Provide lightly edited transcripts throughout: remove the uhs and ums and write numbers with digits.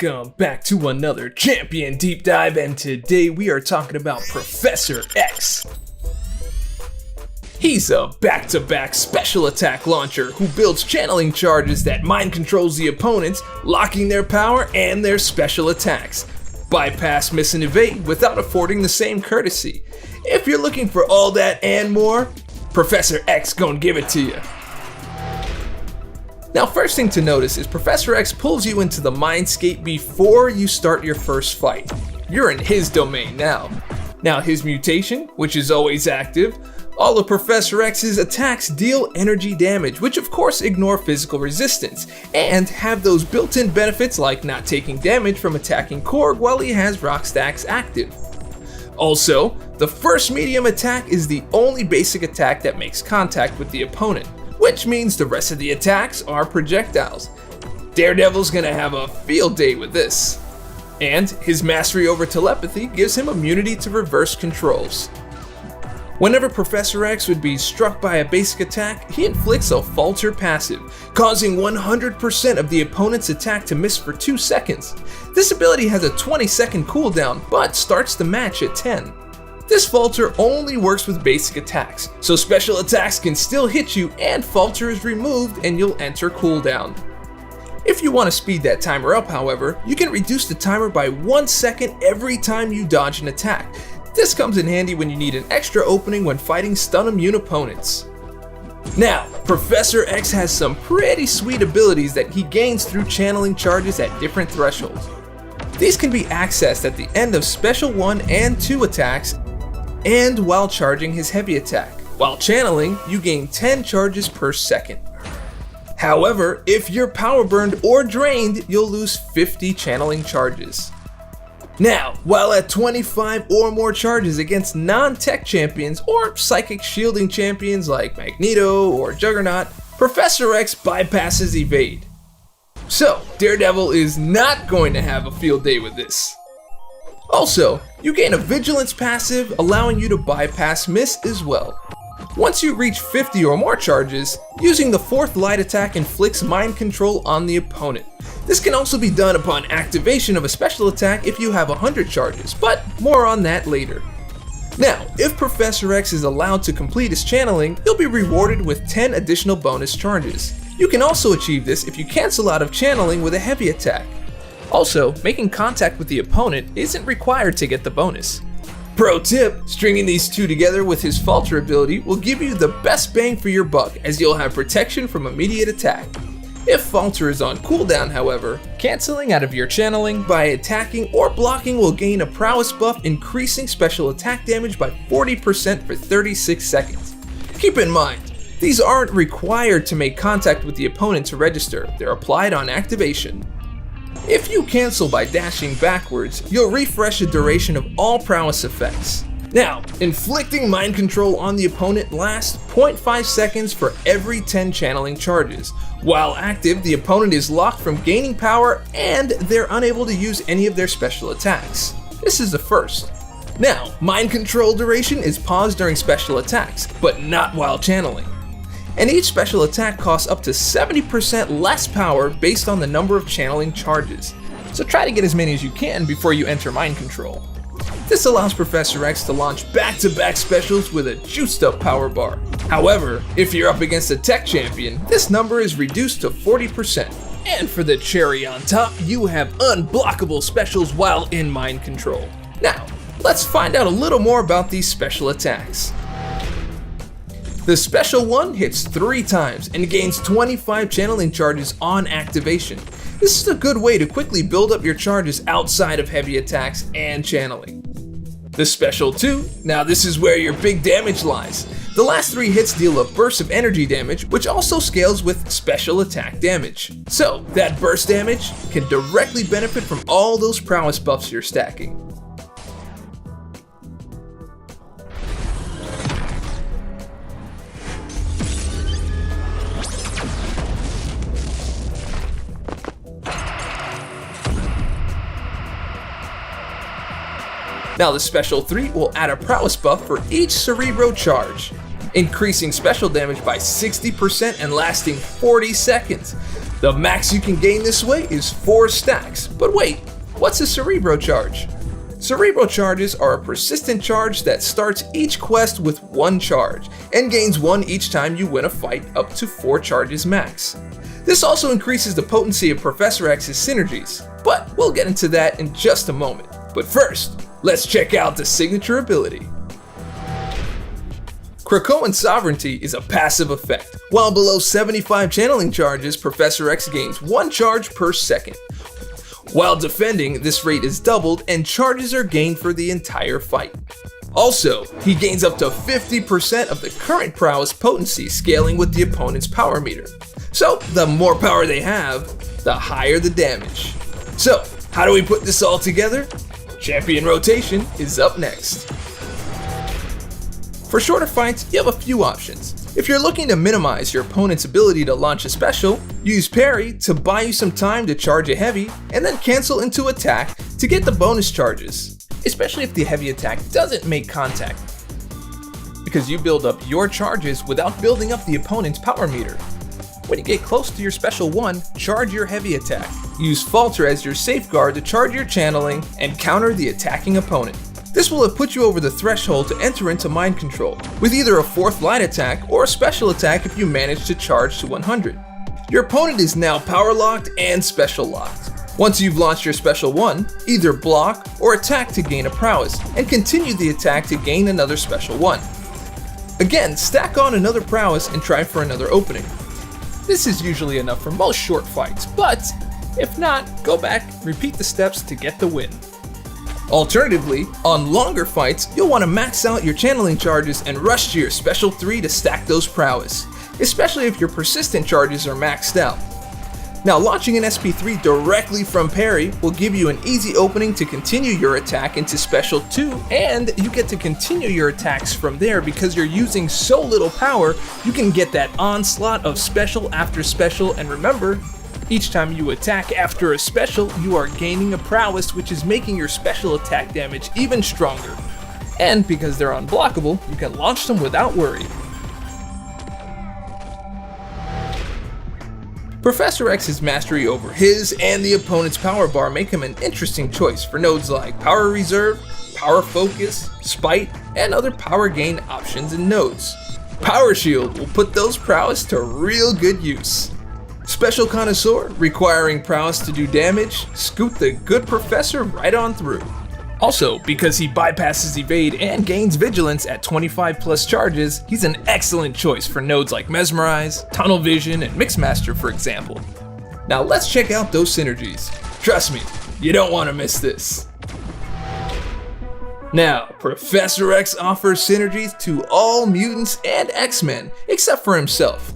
Welcome back to another Champion Deep Dive, and today we are talking about Professor X. He's a back-to-back special attack launcher who builds channeling charges that mind controls the opponents, locking their power and their special attacks. Bypass, miss, and evade without affording the same courtesy. If you're looking for all that and more, Professor X gon' give it to you. Now, first thing to notice is Professor X pulls you into the mindscape before you start your first fight. You're in his domain now. Now, his mutation, which is always active, all of Professor X's attacks deal energy damage, which of course ignore physical resistance, and have those built-in benefits like not taking damage from attacking Korg while he has rock stacks active. Also, the first medium attack is the only basic attack that makes contact with the opponent, which means the rest of the attacks are projectiles. Daredevil's gonna have a field day with this. And his mastery over telepathy gives him immunity to reverse controls. Whenever Professor X would be struck by a basic attack, he inflicts a falter passive, causing 100% of the opponent's attack to miss for 2 seconds. This ability has a 20-second cooldown, but starts the match at 10. This falter only works with basic attacks, so special attacks can still hit you and falter is removed and you'll enter cooldown. If you want to speed that timer up, however, you can reduce the timer by 1 second every time you dodge an attack. This comes in handy when you need an extra opening when fighting stun immune opponents. Now, Professor X has some pretty sweet abilities that he gains through channeling charges at different thresholds. These can be accessed at the end of Special 1 and 2 attacks and while charging his heavy attack. While channeling, you gain 10 charges per second. However, if you're power burned or drained, you'll lose 50 channeling charges. Now, while at 25 or more charges against non-tech champions or psychic shielding champions like Magneto or Juggernaut, Professor X bypasses evade. So, Daredevil is not going to have a field day with this. Also, you gain a vigilance passive, allowing you to bypass miss as well. Once you reach 50 or more charges, using the 4th light attack inflicts mind control on the opponent. This can also be done upon activation of a special attack if you have 100 charges, but more on that later. Now, if Professor X is allowed to complete his channeling, he'll be rewarded with 10 additional bonus charges. You can also achieve this if you cancel out of channeling with a heavy attack. Also, making contact with the opponent isn't required to get the bonus. Pro tip, stringing these two together with his falter ability will give you the best bang for your buck, as you'll have protection from immediate attack. If falter is on cooldown, however, canceling out of your channeling by attacking or blocking will gain a prowess buff, increasing special attack damage by 40% for 36 seconds. Keep in mind, these aren't required to make contact with the opponent to register, they're applied on activation. If you cancel by dashing backwards, you'll refresh the duration of all prowess effects. Now, inflicting mind control on the opponent lasts 0.5 seconds for every 10 channeling charges. While active, the opponent is locked from gaining power and they're unable to use any of their special attacks. This is the first. Now, mind control duration is paused during special attacks, but not while channeling. And each special attack costs up to 70% less power based on the number of channeling charges. So try to get as many as you can before you enter mind control. This allows Professor X to launch back-to-back specials with a juiced up power bar. However, if you're up against a tech champion, this number is reduced to 40%. And for the cherry on top, you have unblockable specials while in mind control. Now, let's find out a little more about these special attacks. The Special 1 hits 3 times and gains 25 channeling charges on activation. This is a good way to quickly build up your charges outside of heavy attacks and channeling. The Special 2, now this is where your big damage lies. The last 3 hits deal a burst of energy damage, which also scales with special attack damage. So, that burst damage can directly benefit from all those prowess buffs you're stacking. Now the Special 3 will add a prowess buff for each Cerebro charge, increasing special damage by 60% and lasting 40 seconds. The max you can gain this way is 4 stacks, but wait, what's a Cerebro Charge? Cerebro Charges are a persistent charge that starts each quest with 1 charge, and gains 1 each time you win a fight up to 4 charges max. This also increases the potency of Professor X's synergies, but we'll get into that in just a moment. But first, let's check out the signature ability. Krakoan Sovereignty is a passive effect. While below 75 channeling charges, Professor X gains 1 charge per second. While defending, this rate is doubled and charges are gained for the entire fight. Also, he gains up to 50% of the current prowess potency, scaling with the opponent's power meter. So, the more power they have, the higher the damage. So, how do we put this all together? Champion Rotation is up next. For shorter fights, you have a few options. If you're looking to minimize your opponent's ability to launch a special, use parry to buy you some time to charge a heavy, and then cancel into attack to get the bonus charges, especially if the heavy attack doesn't make contact, because you build up your charges without building up the opponent's power meter. When you get close to your special 1, charge your heavy attack. Use Falter as your safeguard to charge your channeling and counter the attacking opponent. This will have put you over the threshold to enter into mind control, with either a 4th light attack or a special attack if you manage to charge to 100. Your opponent is now power locked and special locked. Once you've launched your special 1, either block or attack to gain a prowess, and continue the attack to gain another special 1. Again, stack on another prowess and try for another opening. This is usually enough for most short fights, but if not, go back, repeat the steps to get the win. Alternatively, on longer fights, you'll want to max out your channeling charges and rush to your special 3 to stack those prowess, especially if your persistent charges are maxed out. Now, launching an SP3 directly from parry will give you an easy opening to continue your attack into special 2, and you get to continue your attacks from there because you're using so little power, you can get that onslaught of special after special, and remember, each time you attack after a special, you are gaining a prowess, which is making your special attack damage even stronger. And because they're unblockable, you can launch them without worry. Professor X's mastery over his and the opponent's power bar make him an interesting choice for nodes like Power Reserve, Power Focus, Spite, and other power gain options in nodes. Power Shield will put those prowess to real good use. Special Connoisseur, requiring prowess to do damage, scoot the good professor right on through. Also, because he bypasses evade and gains vigilance at 25 plus charges, he's an excellent choice for nodes like Mesmerize, Tunnel Vision, and Mixmaster for example. Now let's check out those synergies. Trust me, you don't want to miss this. Now, Professor X offers synergies to all mutants and X-Men, except for himself.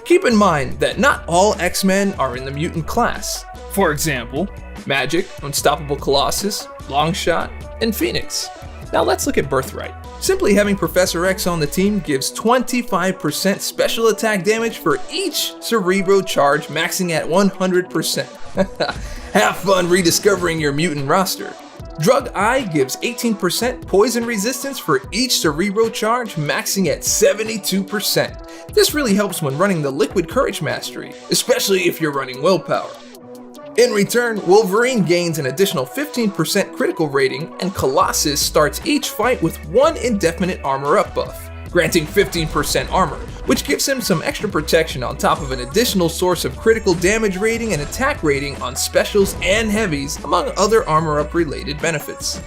Keep in mind that not all X-Men are in the mutant class. For example, Magic, Unstoppable Colossus, Longshot, and Phoenix. Now let's look at Birthright. Simply having Professor X on the team gives 25% special attack damage for each Cerebro charge, maxing at 100%. Have fun rediscovering your mutant roster. Drug Eye gives 18% poison resistance for each Cerebro charge, maxing at 72%. This really helps when running the Liquid Courage Mastery, especially if you're running Willpower. In return, Wolverine gains an additional 15% critical rating, and Colossus starts each fight with 1 indefinite armor up buff, granting 15% armor, which gives him some extra protection on top of an additional source of critical damage rating and attack rating on specials and heavies, among other armor up related benefits.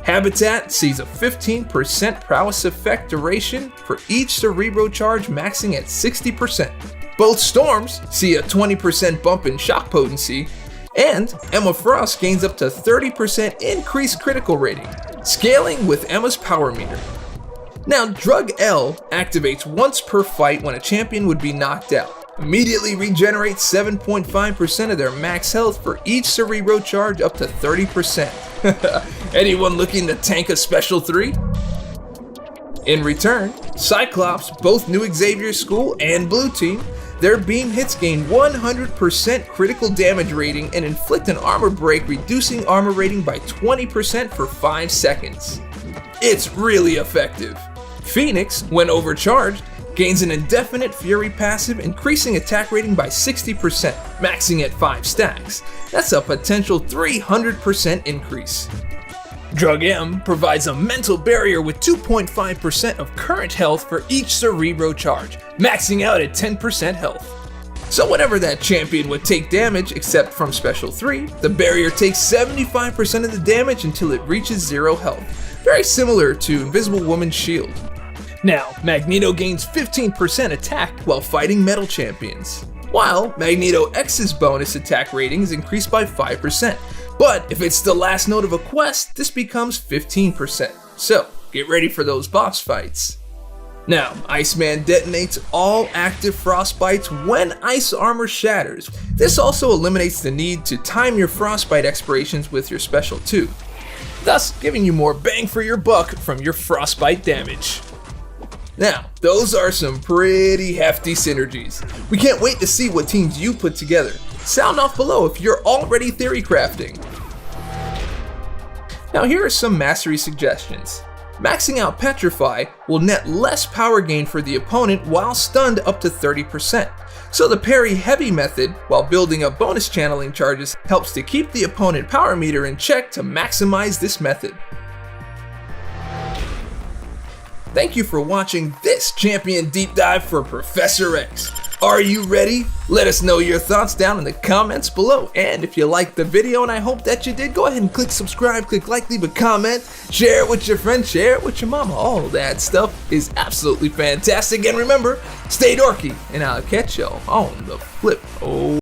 Habitat sees a 15% prowess effect duration for each Cerebro charge, maxing at 60%. Both Storms see a 20% bump in shock potency, and Emma Frost gains up to 30% increased critical rating, scaling with Emma's power meter. Now, Drug L activates once per fight when a champion would be knocked out. Immediately regenerates 7.5% of their max health for each Cerebro charge up to 30%. Anyone looking to tank a special 3? In return, Cyclops, both New Xavier School and Blue Team, their beam hits gain 100% critical damage rating and inflict an armor break, reducing armor rating by 20% for 5 seconds. It's really effective. Phoenix, when overcharged, Gains an indefinite Fury passive, increasing attack rating by 60%, maxing at 5 stacks. That's a potential 300% increase. Drug M provides a mental barrier with 2.5% of current health for each Cerebro charge, maxing out at 10% health. So whenever that champion would take damage, except from Special 3, the barrier takes 75% of the damage until it reaches 0 health. Very similar to Invisible Woman's shield. Now, Magneto gains 15% attack while fighting metal champions, while Magneto X's bonus attack rating is increased by 5%. But if it's the last node of a quest, this becomes 15%. So, get ready for those boss fights. Now, Iceman detonates all active frostbites when ice armor shatters. This also eliminates the need to time your frostbite expirations with your special 2, thus giving you more bang for your buck from your frostbite damage. Now, those are some pretty hefty synergies. We can't wait to see what teams you put together. Sound off below if you're already theory crafting. Now here are some mastery suggestions. Maxing out Petrify will net less power gain for the opponent while stunned up to 30%. So the parry heavy method, while building up bonus channeling charges, helps to keep the opponent power meter in check to maximize this method. Thank you for watching this champion deep dive for Professor X. Are you ready? Let us know your thoughts down in the comments below. And if you liked the video, and I hope that you did, go ahead and click subscribe, click like, leave a comment, share it with your friends, share it with your mama. All that stuff is absolutely fantastic. And remember, stay dorky, and I'll catch y'all on the flip. Oh.